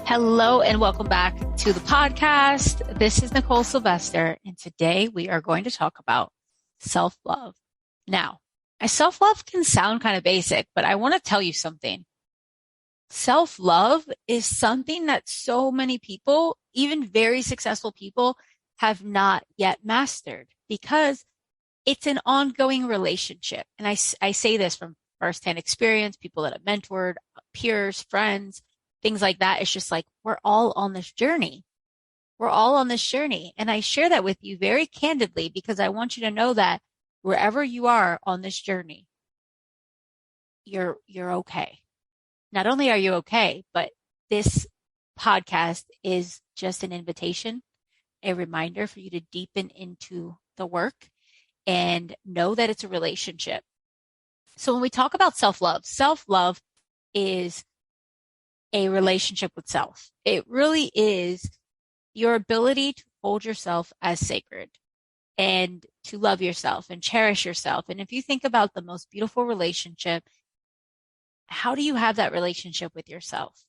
Hello and welcome back to the podcast. This is Nichole Sylvester, and today we are going to talk about self-love. Now, self-love can sound kind of basic, but I want to tell you something. Self-love is something that so many people, even very successful people, have not yet mastered because it's an ongoing relationship. And I say this from firsthand experience, people that I've mentored, peers, friends, things like that. It's just like, we're all on this journey. We're all on this journey. And I share that with you very candidly because I want you to know that wherever you are on this journey, you're okay. Not only are you okay, but this podcast is just an invitation, a reminder for you to deepen into the work and know that it's a relationship. So when we talk about self-love is a relationship with self. It really is your ability to hold yourself as sacred and to love yourself and cherish yourself. And if you think about the most beautiful relationship, how do you have that relationship with yourself?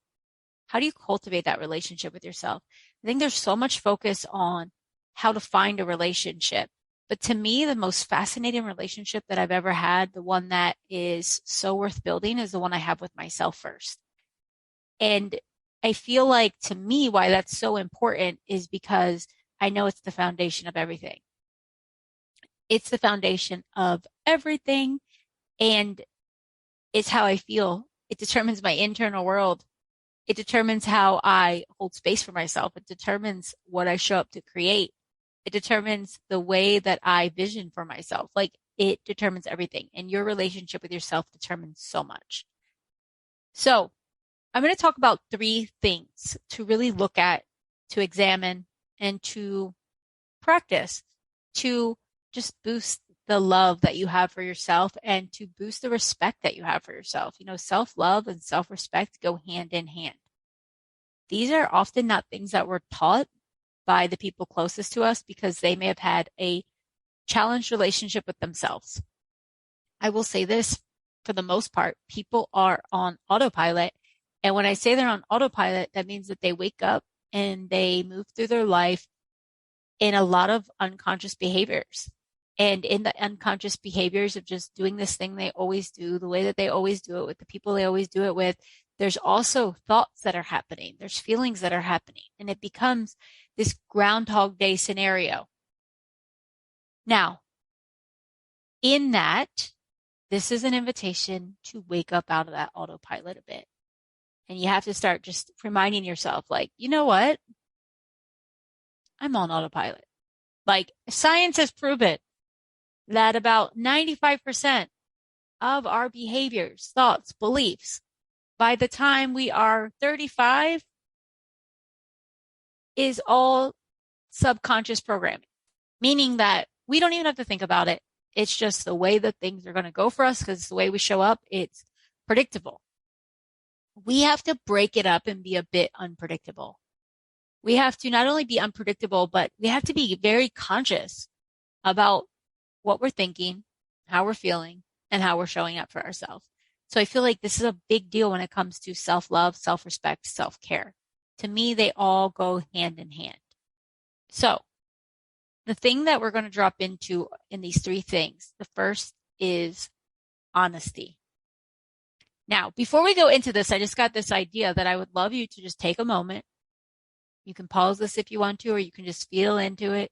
How do you cultivate that relationship with yourself? I think there's so much focus on how to find a relationship. But to me, the most fascinating relationship that I've ever had, the one that is so worth building, is the one I have with myself first. And I feel like, to me, why that's so important is because I know it's the foundation of everything. It's the foundation of everything, and it's how I feel. It determines my internal world. It determines how I hold space for myself. It determines what I show up to create. It determines the way that I vision for myself. Like, it determines everything. And your relationship with yourself determines so much. So I'm going to talk about 3 things to really look at, to examine, and to practice to just boost the love that you have for yourself and to boost the respect that you have for yourself. You know, self-love and self-respect go hand in hand. These are often not things that we're taught by the people closest to us because they may have had a challenged relationship with themselves. I will say this, for the most part, people are on autopilot. And when I say they're on autopilot, that means that they wake up and they move through their life in a lot of unconscious behaviors. And in the unconscious behaviors of just doing this thing they always do, the way that they always do it with the people they always do it with, there's also thoughts that are happening. There's feelings that are happening. And it becomes this Groundhog Day scenario. Now, in that, this is an invitation to wake up out of that autopilot a bit. And you have to start just reminding yourself, like, you know what? I'm on autopilot. Like, science has proven that about 95% of our behaviors, thoughts, beliefs, by the time we are 35, is all subconscious programming, meaning that we don't even have to think about it. It's just the way that things are going to go for us because the way we show up, it's predictable. We have to break it up and be a bit unpredictable. We have to not only be unpredictable, but we have to be very conscious about what we're thinking, how we're feeling, and how we're showing up for ourselves. So I feel like this is a big deal when it comes to self-love, self-respect, self-care. To me, they all go hand in hand. So the thing that we're going to drop into in these 3 things, the first is honesty. Now, before we go into this, I just got this idea that I would love you to just take a moment. You can pause this if you want to, or you can just feel into it.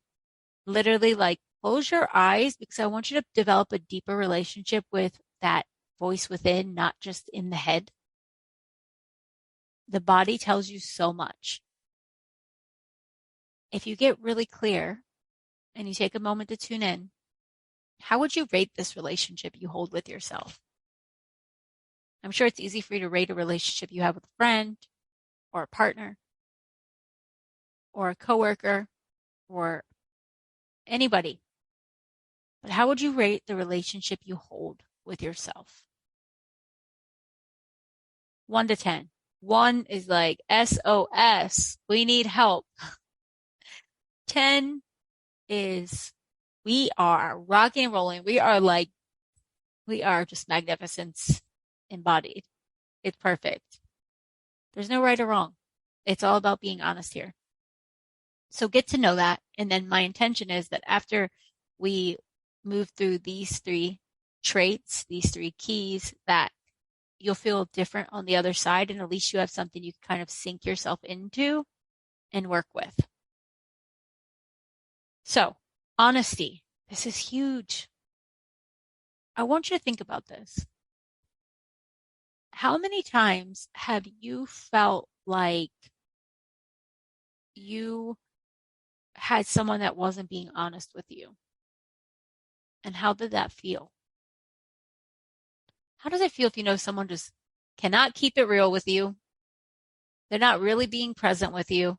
Literally, like, close your eyes because I want you to develop a deeper relationship with that voice within, not just in the head. The body tells you so much. If you get really clear and you take a moment to tune in, how would you rate this relationship you hold with yourself? I'm sure it's easy for you to rate a relationship you have with a friend or a partner or a coworker or anybody. But how would you rate the relationship you hold with yourself? 1 to 10. 1 is like SOS. We need help. 10 is we are rocking and rolling. We are just magnificence embodied. It's perfect. There's no right or wrong. It's all about being honest here. So get to know that. And then my intention is that after we move through these 3 traits, these 3 keys, that you'll feel different on the other side. And at least you have something you can kind of sink yourself into and work with. So honesty, this is huge. I want you to think about this. How many times have you felt like you had someone that wasn't being honest with you? And how did that feel? How does it feel if you know someone just cannot keep it real with you? They're not really being present with you.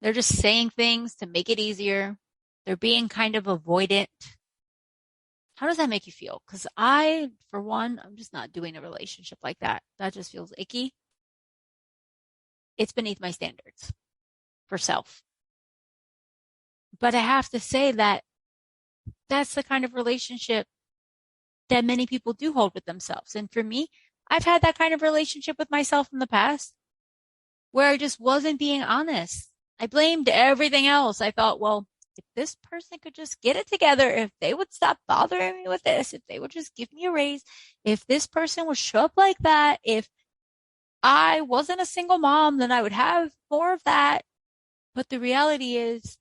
They're just saying things to make it easier. They're being kind of avoidant. How does that make you feel? Because for one, I'm just not doing a relationship like that. That just feels icky. It's beneath my standards for self. But I have to say that that's the kind of relationship that many people do hold with themselves. And for me, I've had that kind of relationship with myself in the past where I just wasn't being honest. I blamed everything else. I thought, well, if this person could just get it together, if they would stop bothering me with this, if they would just give me a raise, if this person would show up like that, if I wasn't a single mom, then I would have more of that. But the reality is,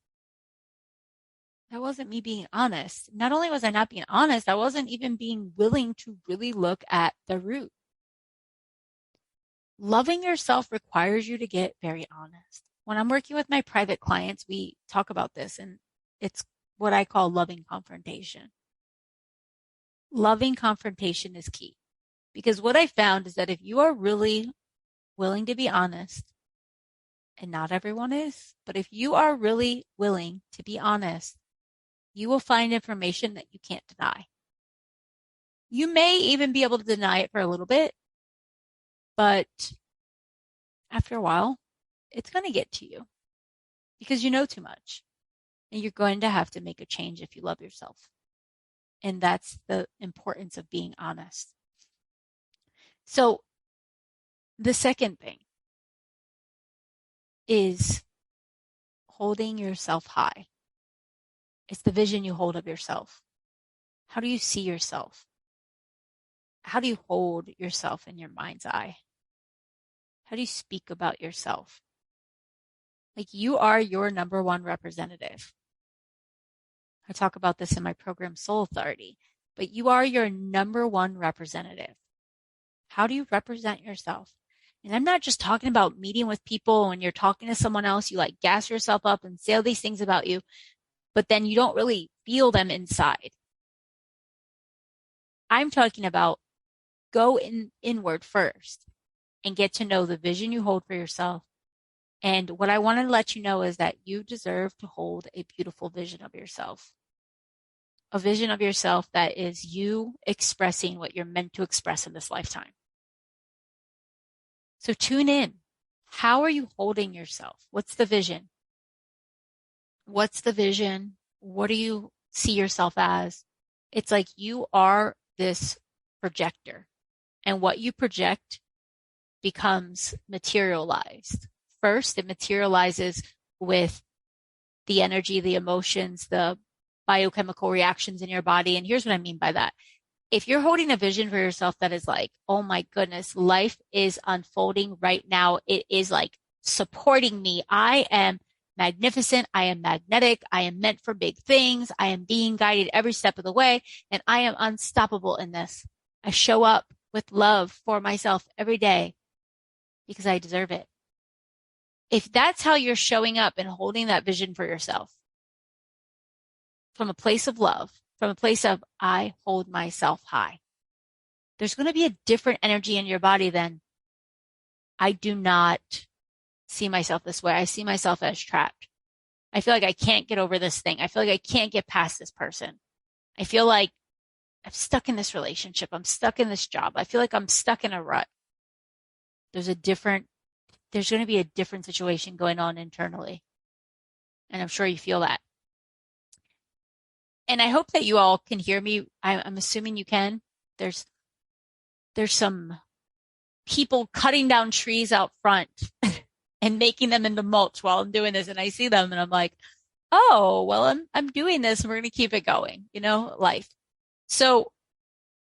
that wasn't me being honest. Not only was I not being honest, I wasn't even being willing to really look at the root. Loving yourself requires you to get very honest. When I'm working with my private clients, we talk about this, and it's what I call loving confrontation. Loving confrontation is key, because what I found is that if you are really willing to be honest, and not everyone is, but if you are really willing to be honest, you will find information that you can't deny. You may even be able to deny it for a little bit, but after a while, it's going to get to you because you know too much. And you're going to have to make a change if you love yourself. And that's the importance of being honest. So the second thing is holding yourself high. It's the vision you hold of yourself. How do you see yourself? How do you hold yourself in your mind's eye? How do you speak about yourself? Like, you are your number one representative. I talk about this in my program, Soul Authority, but you are your number one representative. How do you represent yourself? And I'm not just talking about meeting with people when you're talking to someone else, you like gas yourself up and say all these things about you, but then you don't really feel them inside. I'm talking about go inward first and get to know the vision you hold for yourself. And what I want to let you know is that you deserve to hold a beautiful vision of yourself. A vision of yourself that is you expressing what you're meant to express in this lifetime. So tune in. How are you holding yourself? What's the vision? What's the vision? What do you see yourself as? It's like you are this projector, and what you project becomes materialized. First, it materializes with the energy, the emotions, the biochemical reactions in your body. And here's what I mean by that. If you're holding a vision for yourself that is like, oh my goodness, life is unfolding right now. It is like supporting me. I am magnificent. I am magnetic. I am meant for big things. I am being guided every step of the way, and I am unstoppable in this. I show up with love for myself every day because I deserve it. If that's how you're showing up and holding that vision for yourself, from a place of love, from a place of I hold myself high, there's going to be a different energy in your body than I do not see myself this way. I see myself as trapped. I feel like I can't get over this thing. I feel like I can't get past this person. I feel like I'm stuck in this relationship. I'm stuck in this job. I feel like I'm stuck in a rut. There's going to be a different situation going on internally. And I'm sure you feel that. And I hope that you all can hear me. I'm assuming you can. There's some people cutting down trees out front. and making them into mulch while I'm doing this. And I see them and I'm like, oh, well, I'm doing this and we're going to keep it going, life. So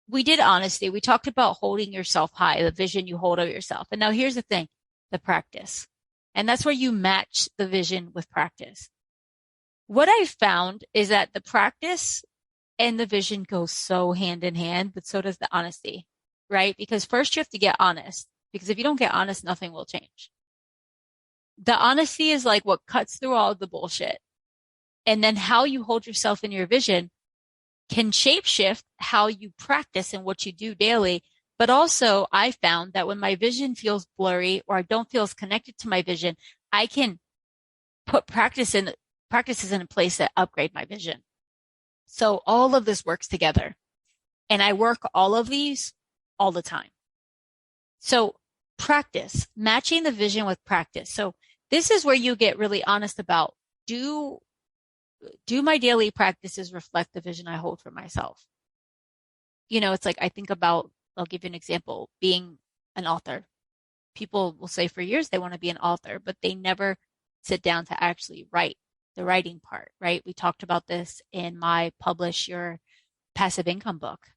we did honesty. We talked about holding yourself high, the vision you hold of yourself. And now here's the thing, the practice. And that's where you match the vision with practice. What I've found is that the practice and the vision go so hand in hand, but so does the honesty, right? Because first you have to get honest, because if you don't get honest, nothing will change. The honesty is like what cuts through all the bullshit. And then how you hold yourself in your vision can shapeshift how you practice and what you do daily. But also I found that when my vision feels blurry or I don't feel as connected to my vision, I can put practices in a place that upgrade my vision. So all of this works together, and I work all of these all the time. So practice, matching the vision with practice. So this is where you get really honest about, do my daily practices reflect the vision I hold for myself? It's like, I think about, I'll give you an example, being an author. People will say for years they want to be an author, but they never sit down to actually write the writing part, right? We talked about this in my Publish Your Passive Income book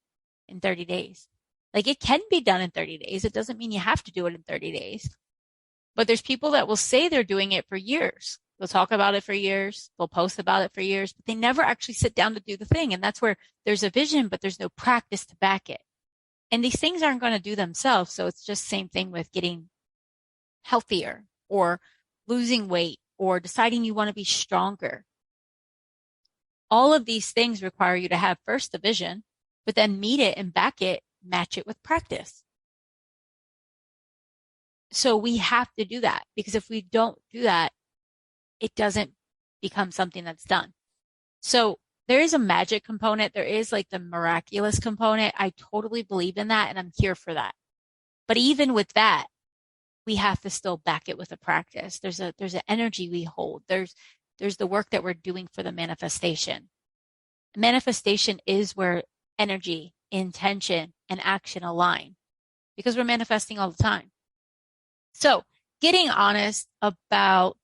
in 30 days. Like, it can be done in 30 days. It doesn't mean you have to do it in 30 days. But there's people that will say they're doing it for years. They'll talk about it for years. They'll post about it for years, but they never actually sit down to do the thing. And that's where there's a vision, but there's no practice to back it. And these things aren't going to do themselves. So it's just the same thing with getting healthier or losing weight or deciding you want to be stronger. All of these things require you to have first the vision, but then meet it and back it, match it with practice. So we have to do that, because if we don't do that, it doesn't become something that's done. So there is a magic component. There is like the miraculous component. I totally believe in that, and I'm here for that. But even with that, we have to still back it with a practice. There's an energy we hold. There's the work that we're doing for the manifestation. Manifestation is where energy, intention, and action align, because we're manifesting all the time. So getting honest about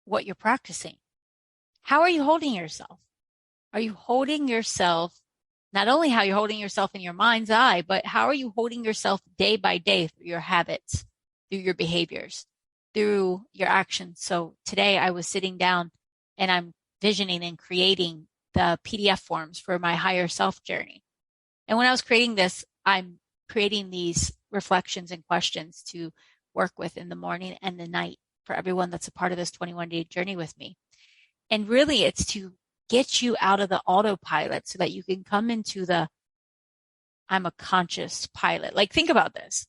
what you're practicing. How are you holding yourself? Are you holding yourself, not only how you're holding yourself in your mind's eye, but how are you holding yourself day by day through your habits, through your behaviors, through your actions? So today I was sitting down and I'm visioning and creating the PDF forms for my higher self journey. And when I was creating this, I'm creating these reflections and questions to work with in the morning and the night for everyone that's a part of this 21-day journey with me. And really, it's to get you out of the autopilot so that you can come into the I'm a conscious pilot. Like, think about this.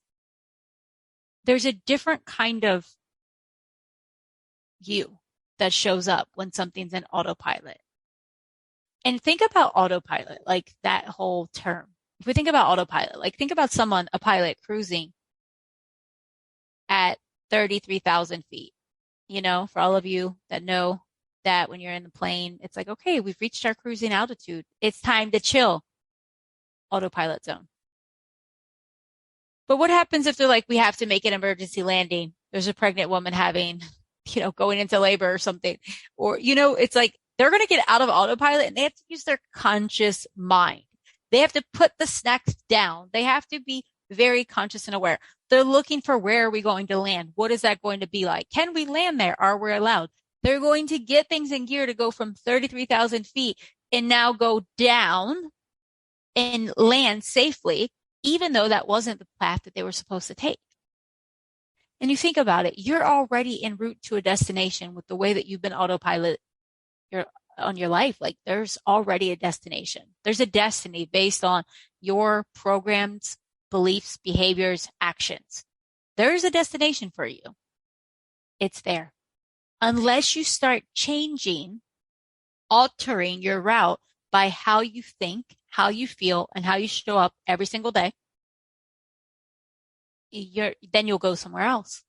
There's a different kind of you that shows up when something's in autopilot. And think about autopilot, like that whole term. If we think about autopilot, like think about a pilot cruising at 33,000 feet. For all of you that know that when you're in the plane, it's like, okay, we've reached our cruising altitude. It's time to chill. Autopilot zone. But what happens if they're like, we have to make an emergency landing? There's a pregnant woman having, going into labor or something. Or, it's like they're going to get out of autopilot and they have to use their conscious mind. They have to put the snacks down. They have to be very conscious and aware. They're looking for, where are we going to land? What is that going to be like? Can we land there? Are we allowed? They're going to get things in gear to go from 33,000 feet and now go down and land safely, even though that wasn't the path that they were supposed to take. And you think about it, you're already en route to a destination with the way that you've been autopilot on your life. Like, there's already a destination. There's a destiny based on your programs, beliefs, behaviors, actions. There's a destination for you. It's there. Unless you start changing, altering your route by how you think, how you feel, and how you show up every single day, then you'll go somewhere else.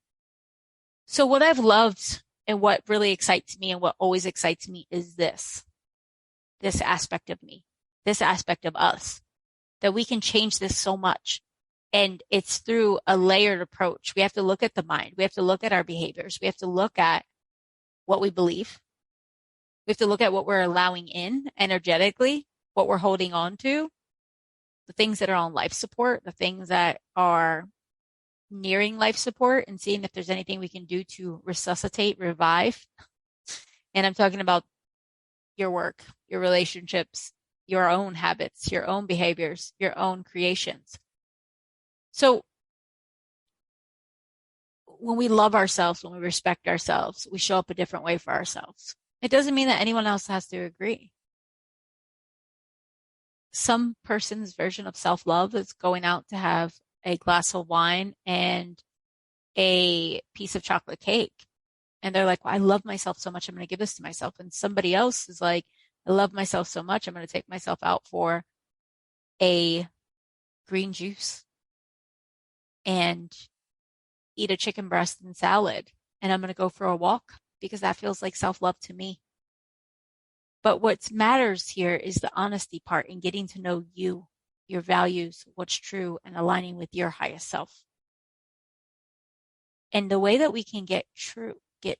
So what I've loved and what really excites me and what always excites me is this aspect of me, this aspect of us, that we can change this so much. And it's through a layered approach. We have to look at the mind. We have to look at our behaviors. We have to look at what we believe. We have to look at what we're allowing in energetically, what we're holding on to, the things that are on life support, the things that are nearing life support, and seeing if there's anything we can do to resuscitate, revive. And I'm talking about your work, your relationships, your own habits, your own behaviors, your own creations. So when we love ourselves, when we respect ourselves, we show up a different way for ourselves. It doesn't mean that anyone else has to agree. Some person's version of self-love is going out to have a glass of wine and a piece of chocolate cake. And they're like, well, I love myself so much, I'm going to give this to myself. And somebody else is like, I love myself so much, I'm going to take myself out for a green juice and eat a chicken breast and salad. And I'm going to go for a walk because that feels like self-love to me. But what matters here is the honesty part and getting to know you, your values, what's true, and aligning with your highest self. And the way that we can get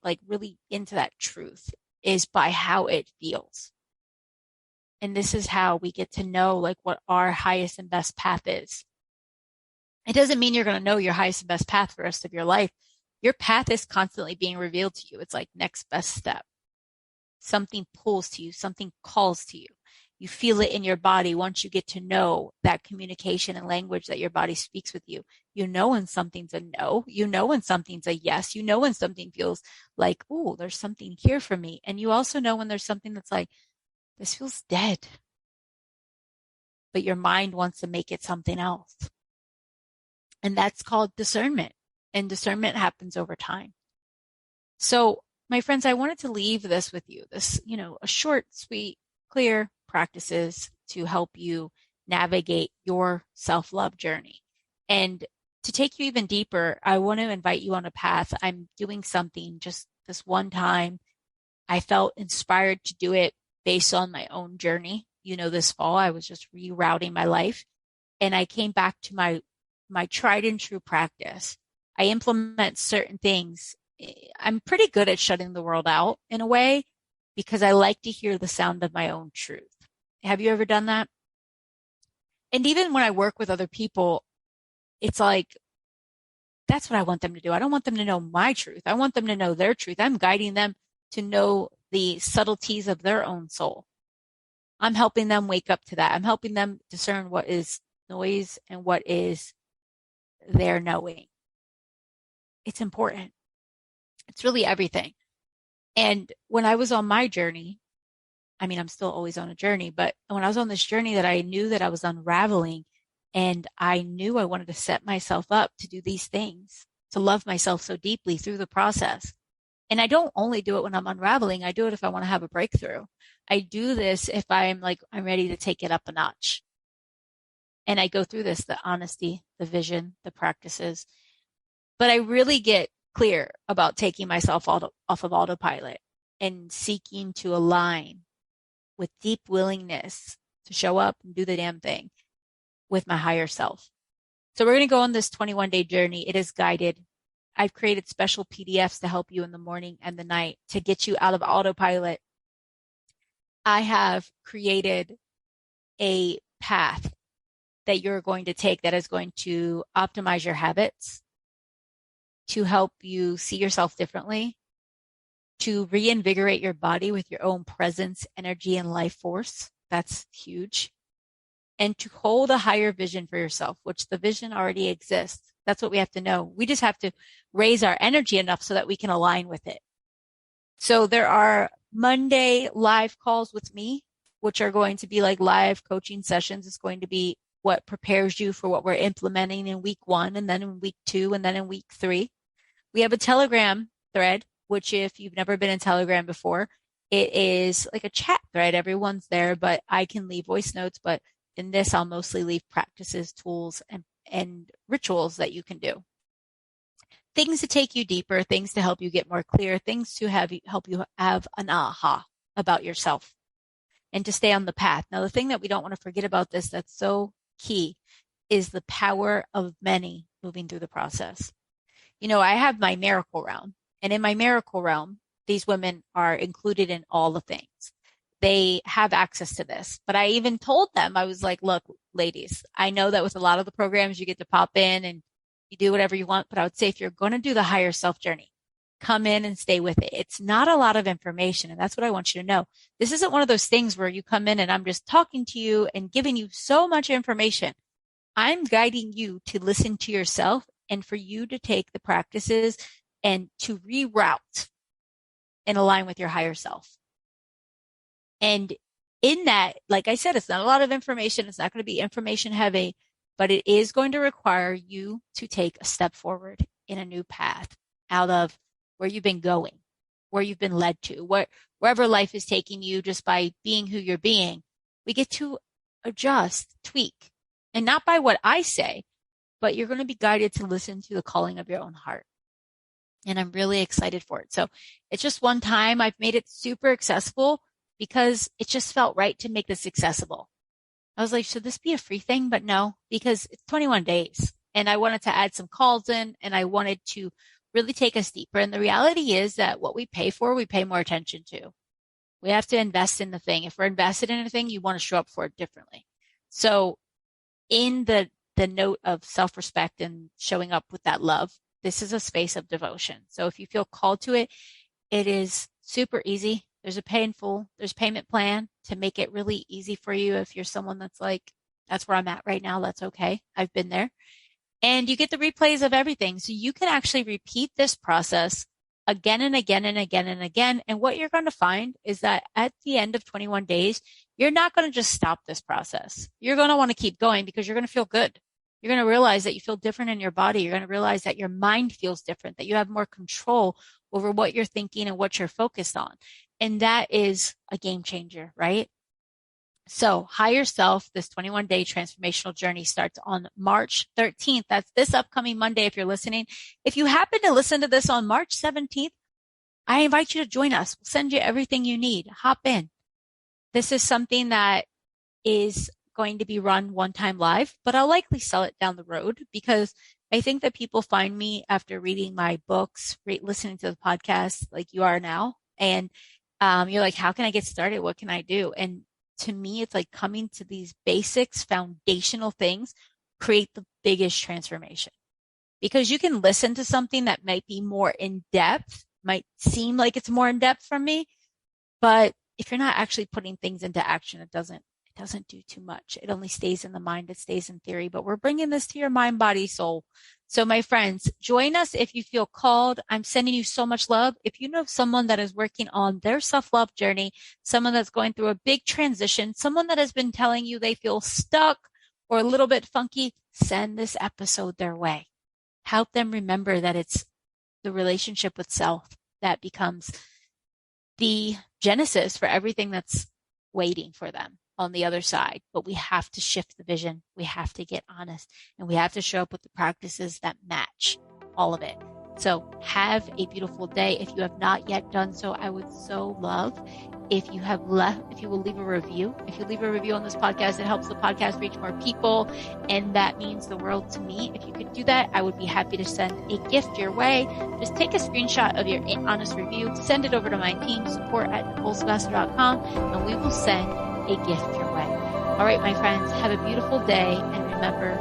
like really into that truth is by how it feels. And this is how we get to know like what our highest and best path is. It doesn't mean you're going to know your highest and best path for the rest of your life. Your path is constantly being revealed to you. It's like next best step. Something pulls to you, something calls to you. You feel it in your body once you get to know that communication and language that your body speaks with you. You know when something's a no. You know when something's a yes. You know when something feels like, oh, there's something here for me. And you also know when there's something that's like, this feels dead. But your mind wants to make it something else. And that's called discernment. And discernment happens over time. So, my friends, I wanted to leave this with you. This, a short, sweet, clear practices to help you navigate your self-love journey. And to take you even deeper, I want to invite you on a path. I'm doing something just this one time. I felt inspired to do it based on my own journey. This fall, I was just rerouting my life. And I came back to my tried and true practice. I implement certain things. I'm pretty good at shutting the world out in a way because I like to hear the sound of my own truth. Have you ever done that? And even when I work with other people, it's like, that's what I want them to do. I don't want them to know my truth. I want them to know their truth. I'm guiding them to know the subtleties of their own soul. I'm helping them wake up to that. I'm helping them discern what is noise and what is their knowing. It's important. It's really everything. And when I was on my journey, I'm still always on a journey, but when I was on this journey that I knew that I was unraveling, and I knew I wanted to set myself up to do these things, to love myself so deeply through the process. And I don't only do it when I'm unraveling. I do it if I want to have a breakthrough. I do this if I'm ready to take it up a notch. And I go through this, the honesty, the vision, the practices. But I really get clear about taking myself off of autopilot and seeking to align with deep willingness to show up and do the damn thing with my higher self. So we're going to go on this 21-day journey. It is guided. I've created special PDFs to help you in the morning and the night to get you out of autopilot. I have created a path that you're going to take that is going to optimize your habits, to help you see yourself differently, to reinvigorate your body with your own presence, energy, and life force. That's huge. And to hold a higher vision for yourself, which the vision already exists. That's what we have to know. We just have to raise our energy enough so that we can align with it. So there are Monday live calls with me, which are going to be like live coaching sessions. It's going to be what prepares you for what we're implementing in week 1, and then in week 2, and then in week 3. We have a Telegram thread, which if you've never been in Telegram before, it is like a chat thread. Everyone's there, but I can leave voice notes. But in this, I'll mostly leave practices, tools, and rituals that you can do. Things to take you deeper, things to help you get more clear, things to help you have an aha about yourself and to stay on the path. Now, the thing that we don't want to forget about this that's so key is the power of many moving through the process. You know, I have my miracle realm, and in my miracle realm, these women are included in all the things. They have access to this. But I even told them, I was like, look, ladies, I know that with a lot of the programs you get to pop in and you do whatever you want, but I would say if you're going to do the higher self journey, come in and stay with it. It's not a lot of information. And that's what I want you to know. This isn't one of those things where you come in and I'm just talking to you and giving you so much information. I'm guiding you to listen to yourself and for you to take the practices and to reroute and align with your higher self. And in that, like I said, it's not a lot of information. It's not going to be information heavy, but it is going to require you to take a step forward in a new path out of where you've been going, where you've been led to, wherever life is taking you just by being who you're being. We get to adjust, tweak, and not by what I say, but you're going to be guided to listen to the calling of your own heart. And I'm really excited for it. So it's just one time. I've made it super accessible because it just felt right to make this accessible. I was like, should this be a free thing? But no, because it's 21 days and I wanted to add some calls in and I wanted to really take us deeper. And the reality is that what we pay for, we pay more attention to. We have to invest in the thing. If we're invested in a thing, you want to show up for it differently. So in the note of self-respect and showing up with that love, this is a space of devotion. So if you feel called to it, it is super easy. There's payment plan to make it really easy for you. If you're someone that's like, that's where I'm at right now, that's okay. I've been there. And you get the replays of everything. So you can actually repeat this process again and again and again and again. And what you're going to find is that at the end of 21 days, you're not going to just stop this process. You're going to want to keep going because you're going to feel good. You're going to realize that you feel different in your body. You're going to realize that your mind feels different, that you have more control over what you're thinking and what you're focused on. And that is a game changer, right? So higher self, this 21-day transformational journey starts on March 13th. That's this upcoming Monday if you're listening. If you happen to listen to this on March 17th, I invite you to join us. We'll send you everything you need. Hop in. This is something that is going to be run one time live, but I'll likely sell it down the road because I think that people find me after reading my books, listening to the podcast like you are now. And you're like, how can I get started? What can I do? And to me, it's like coming to these basics, foundational things, create the biggest transformation. Because you can listen to something that might be more in depth, might seem like it's more in depth from me, but if you're not actually putting things into action, it doesn't do too much. It only stays in the mind. It stays in theory, but we're bringing this to your mind, body, soul. So my friends, join us if you feel called. I'm sending you so much love. If you know someone that is working on their self-love journey, someone that's going through a big transition, someone that has been telling you they feel stuck or a little bit funky, send this episode their way. Help them remember that it's the relationship with self that becomes the genesis for everything that's waiting for them on the other side. But we have to shift the vision. We have to get honest and we have to show up with the practices that match all of it. So have a beautiful day. If you have not yet done so, I would so love if you will leave a review. If you leave a review on this podcast, it helps the podcast reach more people. And that means the world to me. If you could do that, I would be happy to send a gift your way. Just take a screenshot of your honest review, send it over to my team, support@NicholeSylvester.com, and we will send a gift your way. All right, my friends, have a beautiful day. And remember,